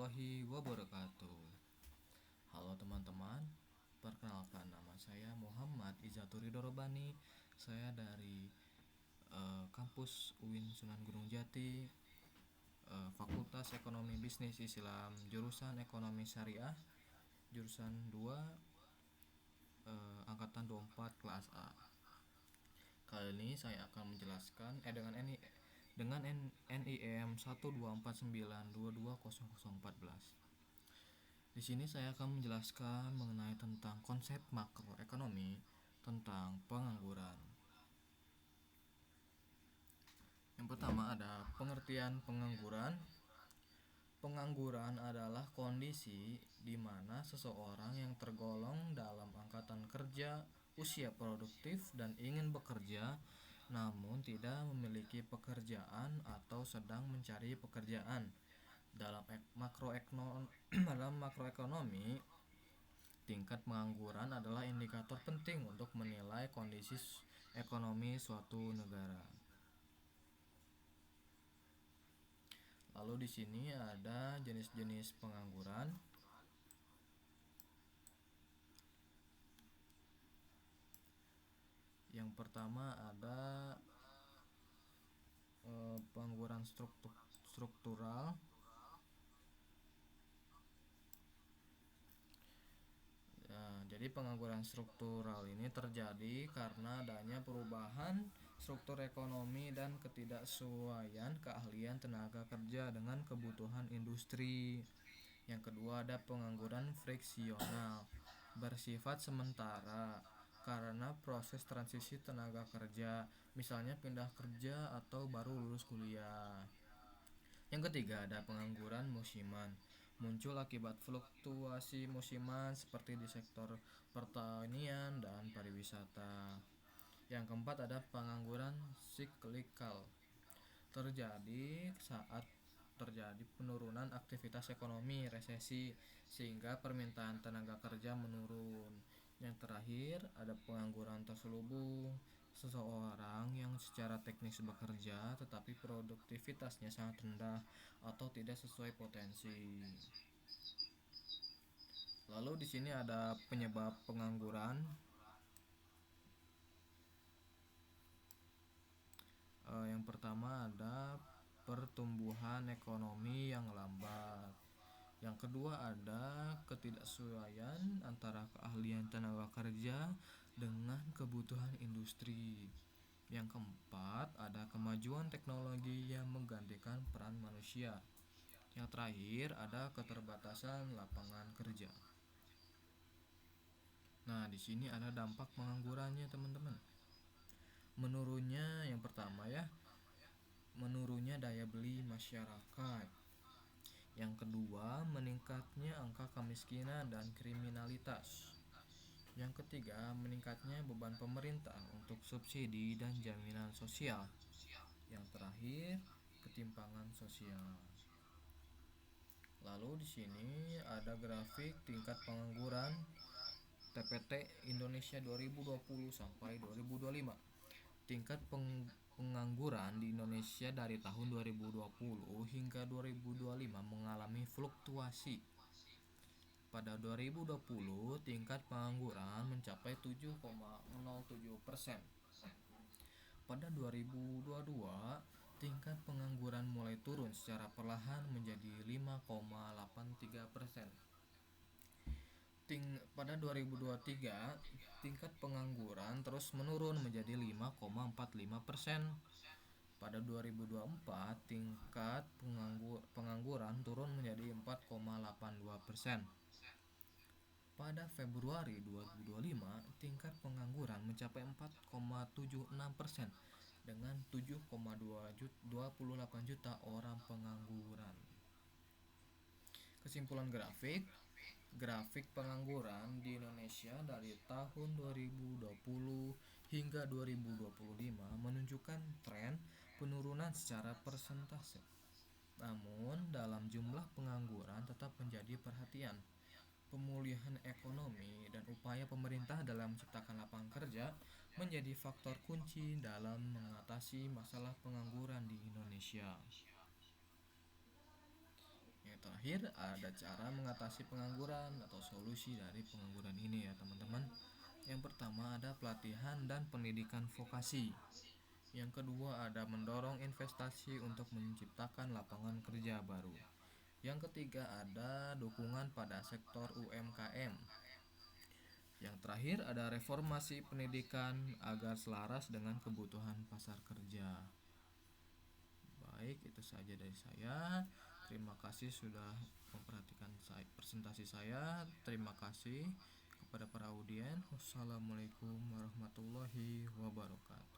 warahmatullahi wabarakatuh. Halo teman-teman, perkenalkan nama saya Muhammad Izatur Ridho Robani. Saya dari kampus UIN Sunan Gunung Jati, Fakultas Ekonomi Bisnis Islam, jurusan Ekonomi Syariah, jurusan 2, angkatan 24 kelas A. Kali ini saya akan menjelaskan dengan NIM 12492200014. Di sini saya akan menjelaskan mengenai tentang konsep makroekonomi tentang pengangguran. Yang pertama ada pengertian pengangguran. Pengangguran adalah kondisi di mana seseorang yang tergolong dalam angkatan kerja usia produktif dan ingin bekerja namun tidak memiliki pekerjaan atau sedang mencari pekerjaan. Dalam makroekonomi, tingkat pengangguran adalah indikator penting untuk menilai kondisi ekonomi suatu negara. Lalu di sini ada jenis-jenis pengangguran. Yang pertama ada pengangguran struktural. Jadi pengangguran struktural ini terjadi karena adanya perubahan struktur ekonomi dan ketidaksesuaian keahlian tenaga kerja dengan kebutuhan industri. Yang kedua ada pengangguran friksional, bersifat sementara karena proses transisi tenaga kerja, misalnya pindah kerja atau baru lulus kuliah. Yang ketiga ada pengangguran musiman, muncul akibat fluktuasi musiman seperti di sektor pertanian dan pariwisata. Yang keempat ada pengangguran siklikal, terjadi saat terjadi penurunan aktivitas ekonomi, resesi, sehingga permintaan tenaga kerja menurun. Yang terakhir ada pengangguran terselubung, seseorang yang secara teknis bekerja tetapi produktivitasnya sangat rendah atau tidak sesuai potensi. Lalu di sini ada penyebab pengangguran. Yang pertama ada pertumbuhan ekonomi yang lambat. Yang kedua ada ketidaksesuaian antara keahlian tenaga kerja dengan kebutuhan industri. Yang keempat ada kemajuan teknologi yang menggantikan peran manusia. Yang terakhir ada keterbatasan lapangan kerja. Nah, di sini ada dampak penganggurannya, teman-teman. Menurunnya yang pertama menurunnya daya beli masyarakat. Yang kedua, meningkatnya angka kemiskinan dan kriminalitas. Yang ketiga, meningkatnya beban pemerintah untuk subsidi dan jaminan sosial. Yang terakhir, ketimpangan sosial. Lalu di sini ada grafik tingkat pengangguran TPT Indonesia 2020 sampai 2025. Tingkat pengangguran di Indonesia dari tahun 2020 hingga 2025 mengalami fluktuasi. Pada 2020, tingkat pengangguran mencapai 7,07%. Pada 2022, tingkat pengangguran mulai turun secara perlahan menjadi 5,83%. Pada 2023, tingkat pengangguran terus menurun menjadi 5,45%. Pada 2024, tingkat pengangguran turun menjadi 4,82%. Pada Februari 2025, tingkat pengangguran mencapai 4,76% dengan 7,28 juta orang pengangguran. Kesimpulan grafik pengangguran di Indonesia dari tahun 2020 hingga 2025 menunjukkan tren penurunan secara persentase. Namun, dalam jumlah pengangguran tetap menjadi perhatian. Pemulihan ekonomi dan upaya pemerintah dalam menciptakan lapangan kerja menjadi faktor kunci dalam mengatasi masalah pengangguran di Indonesia. Yang terakhir terakhir ada cara mengatasi pengangguran atau solusi dari pengangguran ini ya teman-teman. Yang pertama ada pelatihan dan pendidikan vokasi. Yang kedua ada mendorong investasi untuk menciptakan lapangan kerja baru. Yang ketiga ada dukungan pada sektor UMKM. Yang terakhir ada reformasi pendidikan agar selaras dengan kebutuhan pasar kerja. Baik, itu saja dari saya. Terima kasih sudah memperhatikan presentasi saya. Terima kasih kepada para audien. Wassalamualaikum warahmatullahi wabarakatuh.